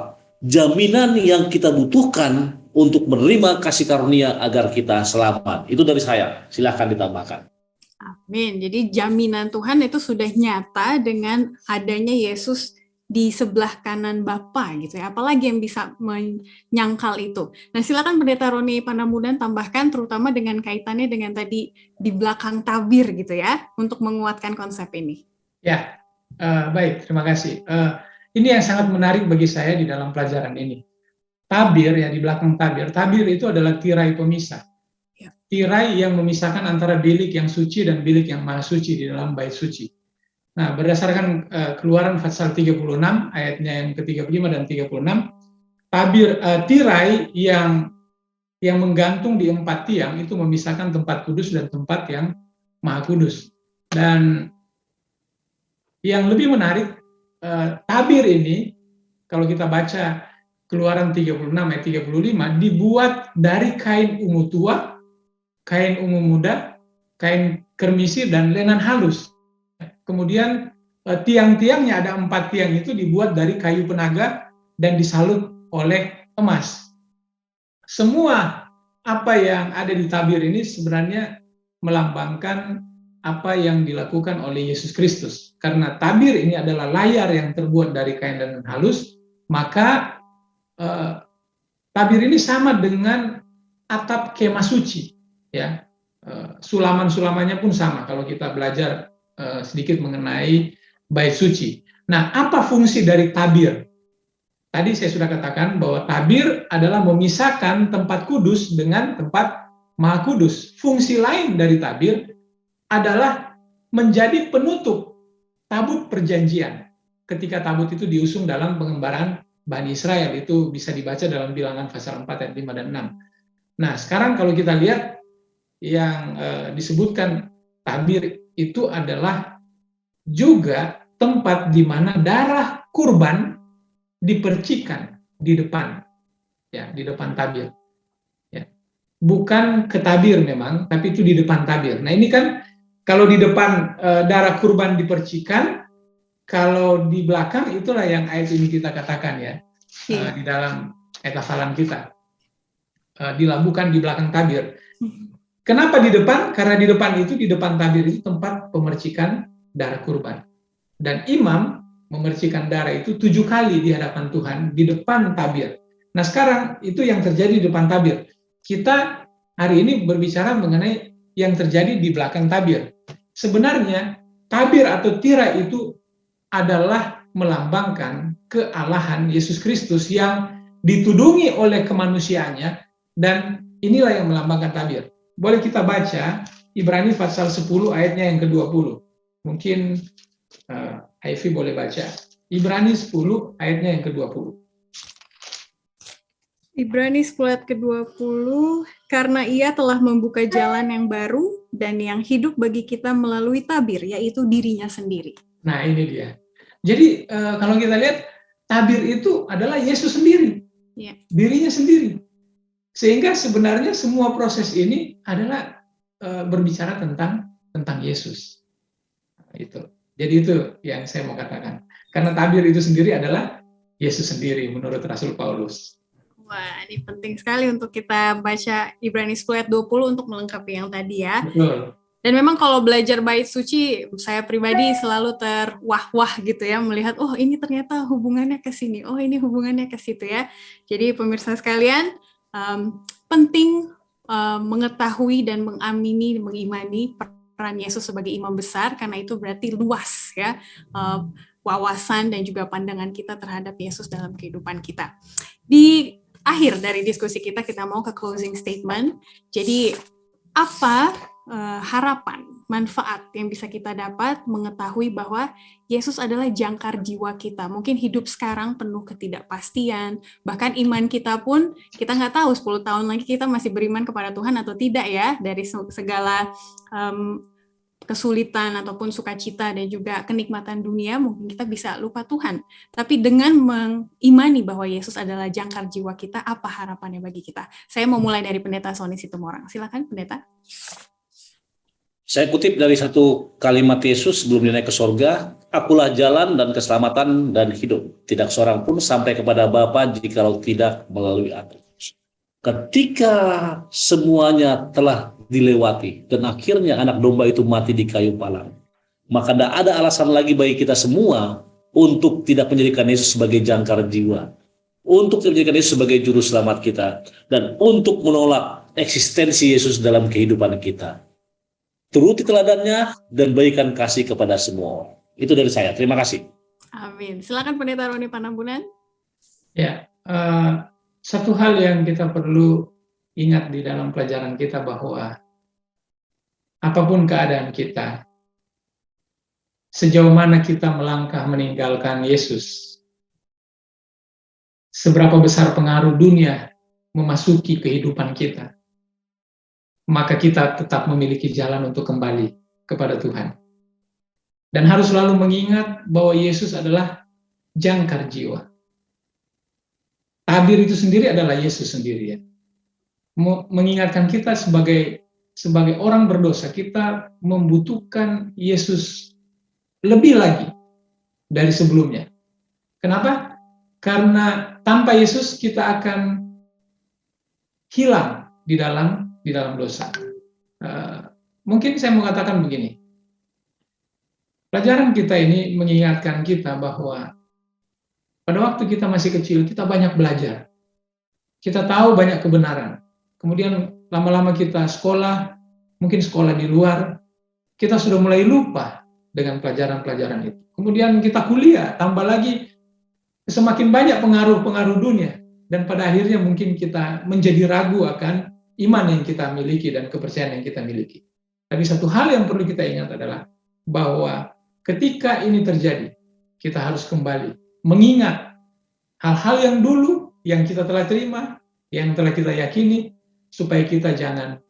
[SPEAKER 3] Jaminan yang kita butuhkan untuk menerima kasih karunia agar kita selamat. Itu dari saya. Silahkan ditambahkan.
[SPEAKER 1] Amin. Jadi jaminan Tuhan itu sudah nyata dengan adanya Yesus di sebelah kanan Bapa gitu ya. Apalagi yang bisa menyangkal itu. Nah, silakan Pendeta Roni Pandamudan tambahkan terutama dengan kaitannya dengan tadi di belakang tabir gitu ya, untuk menguatkan konsep ini.
[SPEAKER 2] Ya, baik. Terima kasih. Ini yang sangat menarik bagi saya di dalam pelajaran ini. Tabir ya, di belakang tabir itu adalah tirai pemisah. Ya. Tirai yang memisahkan antara bilik yang suci dan bilik yang maha suci di dalam bait suci. Nah, berdasarkan Keluaran pasal 36 ayatnya yang ke-35 dan 36, tirai yang menggantung di 4 tiang itu memisahkan tempat kudus dan tempat yang maha kudus. Dan yang lebih menarik, tabir ini kalau kita baca Keluaran 36 ayat 35 dibuat dari kain ungu tua, kain ungu muda, kain kermisir dan lenan halus. Kemudian tiang-tiangnya ada 4 tiang itu dibuat dari kayu penaga dan disalut oleh emas. Semua apa yang ada di tabir ini sebenarnya melambangkan apa yang dilakukan oleh Yesus Kristus. Karena tabir ini adalah layar yang terbuat dari kain lenan halus, maka tabir ini sama dengan atap kemah suci, ya. Sulaman-sulamannya pun sama kalau kita belajar sedikit mengenai bait suci. Nah, apa fungsi dari tabir? Tadi saya sudah katakan bahwa tabir adalah memisahkan tempat kudus dengan tempat maha kudus. Fungsi lain dari tabir adalah menjadi penutup tabut perjanjian. Ketika tabut itu diusung dalam pengembaraan Bani Israel, itu bisa dibaca dalam Bilangan pasal 4 ayat 5 dan 6. Nah, sekarang kalau kita lihat yang disebutkan tabir itu adalah juga tempat di mana darah kurban dipercikan di depan, ya, di depan tabir. Ya. Bukan ke tabir memang, tapi itu di depan tabir. Nah ini kan kalau di depan darah kurban dipercikan, kalau di belakang itulah yang ayat ini kita katakan ya, di dalam ayat hafalan kita, dilabuhkan di belakang tabir. Kenapa di depan? Karena di depan itu, di depan tabir itu tempat pemercikan darah kurban. Dan imam memercikan darah itu 7 kali di hadapan Tuhan di depan tabir. Nah sekarang itu yang terjadi di depan tabir. Kita hari ini berbicara mengenai yang terjadi di belakang tabir. Sebenarnya tabir atau tirai itu adalah melambangkan kealahan Yesus Kristus yang ditudungi oleh kemanusiaannya, dan inilah yang melambangkan tabir. Boleh kita baca Ibrani pasal 10 ayatnya yang ke-20. Mungkin Ivy boleh baca. Ibrani 10 ayatnya yang ke-20.
[SPEAKER 1] Ibrani 10 ayat ke-20, karena ia telah membuka jalan yang baru dan yang hidup bagi kita melalui tabir, yaitu dirinya sendiri.
[SPEAKER 2] Nah ini dia. Jadi kalau kita lihat, tabir itu adalah Yesus sendiri.
[SPEAKER 1] Ya.
[SPEAKER 2] Dirinya sendiri. Sehingga sebenarnya semua proses ini adalah berbicara tentang Yesus. Itu. Jadi itu yang saya mau katakan. Karena tabir itu sendiri adalah Yesus sendiri menurut Rasul Paulus.
[SPEAKER 1] Wah, ini penting sekali untuk kita baca Ibrani 10 ayat 20 untuk melengkapi yang tadi ya.
[SPEAKER 2] Betul.
[SPEAKER 1] Dan memang kalau belajar bait suci, saya pribadi selalu terwah-wah gitu ya, melihat, oh ini ternyata hubungannya ke sini, oh ini hubungannya ke situ ya. Jadi pemirsa sekalian, penting mengetahui dan mengamini, mengimani peran Yesus sebagai imam besar, karena itu berarti luas ya, wawasan dan juga pandangan kita terhadap Yesus dalam kehidupan kita. Di akhir dari diskusi kita mau ke closing statement. Jadi apa harapan, manfaat yang bisa kita dapat mengetahui bahwa Yesus adalah jangkar jiwa kita. Mungkin hidup sekarang penuh ketidakpastian, bahkan iman kita pun kita nggak tahu 10 tahun lagi kita masih beriman kepada Tuhan atau tidak ya, dari segala kesulitan ataupun sukacita dan juga kenikmatan dunia, mungkin kita bisa lupa Tuhan. Tapi dengan mengimani bahwa Yesus adalah jangkar jiwa kita, apa harapannya bagi kita? Saya mau mulai dari Pendeta Sony Situmorang. Silakan Pendeta.
[SPEAKER 3] Saya kutip dari satu kalimat Yesus sebelum dia naik ke sorga, akulah jalan dan keselamatan dan hidup. Tidak seorang pun sampai kepada Bapa jikalau tidak melalui aku. Ketika semuanya telah dilewati dan akhirnya anak domba itu mati di kayu palang, maka tidak ada alasan lagi bagi kita semua untuk tidak menjadikan Yesus sebagai jangkar jiwa, untuk tidak menjadikan Yesus sebagai juru selamat kita, dan untuk menolak eksistensi Yesus dalam kehidupan kita. Turuti teladannya dan berikan kasih kepada semua. Itu dari saya. Terima kasih.
[SPEAKER 1] Amin. Silakan Pendeta Roni Panambunan.
[SPEAKER 2] Ya, satu hal yang kita perlu ingat di dalam pelajaran kita bahwa apapun keadaan kita, sejauh mana kita melangkah meninggalkan Yesus, seberapa besar pengaruh dunia memasuki kehidupan kita, maka kita tetap memiliki jalan untuk kembali kepada Tuhan. Dan harus selalu mengingat bahwa Yesus adalah jangkar jiwa. Tabir itu sendiri adalah Yesus sendiri ya. Mengingatkan kita sebagai orang berdosa, kita membutuhkan Yesus lebih lagi dari sebelumnya. Kenapa? Karena tanpa Yesus kita akan hilang di dalam dosa. Mungkin saya mau katakan begini. Pelajaran kita ini mengingatkan kita bahwa pada waktu kita masih kecil, kita banyak belajar. Kita tahu banyak kebenaran. Kemudian lama-lama kita sekolah, mungkin sekolah di luar, kita sudah mulai lupa dengan pelajaran-pelajaran itu. Kemudian kita kuliah, tambah lagi semakin banyak pengaruh-pengaruh dunia. Dan pada akhirnya mungkin kita menjadi ragu akan iman yang kita miliki dan kepercayaan yang kita miliki. Tapi satu hal yang perlu kita ingat adalah bahwa ketika ini terjadi, kita harus kembali mengingat hal-hal yang dulu yang kita telah terima, yang telah kita yakini, supaya kita jangan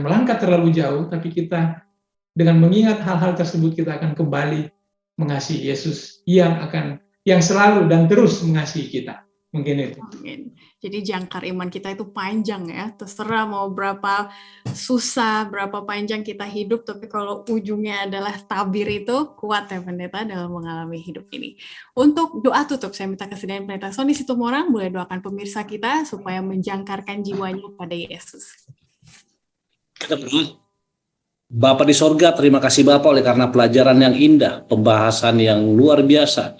[SPEAKER 2] melangkah terlalu jauh, tapi kita dengan mengingat hal-hal tersebut kita akan kembali mengasihi Yesus yang akan yang selalu dan terus mengasihi kita. Mungkin itu.
[SPEAKER 1] Amin. Jadi jangkar iman kita itu panjang ya, terserah mau berapa susah, berapa panjang kita hidup, tapi kalau ujungnya adalah tabir itu kuat ya pendeta dalam mengalami hidup ini. Untuk doa tutup, saya minta kesediaan pendeta Sony Situmorang, boleh doakan pemirsa kita supaya menjangkarkan jiwanya pada Yesus.
[SPEAKER 3] Kita berdoa. Bapa di sorga, terima kasih Bapa oleh karena pelajaran yang indah, pembahasan yang luar biasa,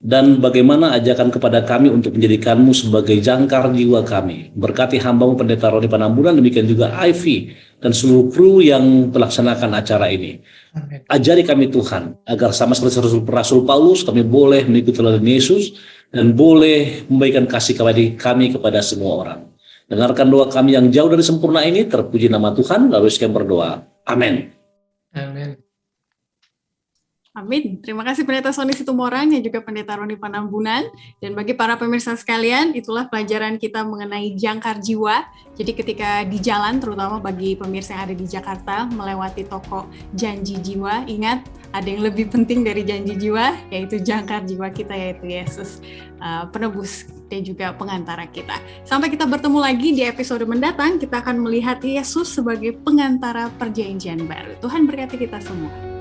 [SPEAKER 3] dan bagaimana ajakan kepada kami untuk menjadikanmu sebagai jangkar jiwa kami. Berkati hamba-Mu Pendeta Roni Panambunan, demikian juga Ivy dan seluruh kru yang melaksanakan acara ini.
[SPEAKER 2] Amin.
[SPEAKER 3] Ajari kami Tuhan, agar sama seperti Rasul Paulus, kami boleh mengikuti teladan Yesus dan boleh memberikan kasih kami kepada semua orang. Dengarkan doa kami yang jauh dari sempurna ini, terpuji nama Tuhan, lalu sekian berdoa. Amin.
[SPEAKER 2] Amin.
[SPEAKER 1] Amin. Terima kasih Pendeta Sony Situmorang dan juga Pendeta Roni Panambunan. Dan bagi para pemirsa sekalian, itulah pelajaran kita mengenai jangkar jiwa. Jadi ketika di jalan, terutama bagi pemirsa yang ada di Jakarta, melewati toko Janji Jiwa, ingat ada yang lebih penting dari janji jiwa, yaitu jangkar jiwa kita, yaitu Yesus, penebus dan juga pengantara kita. Sampai kita bertemu lagi di episode mendatang, kita akan melihat Yesus sebagai pengantara perjanjian baru. Tuhan berkati kita semua.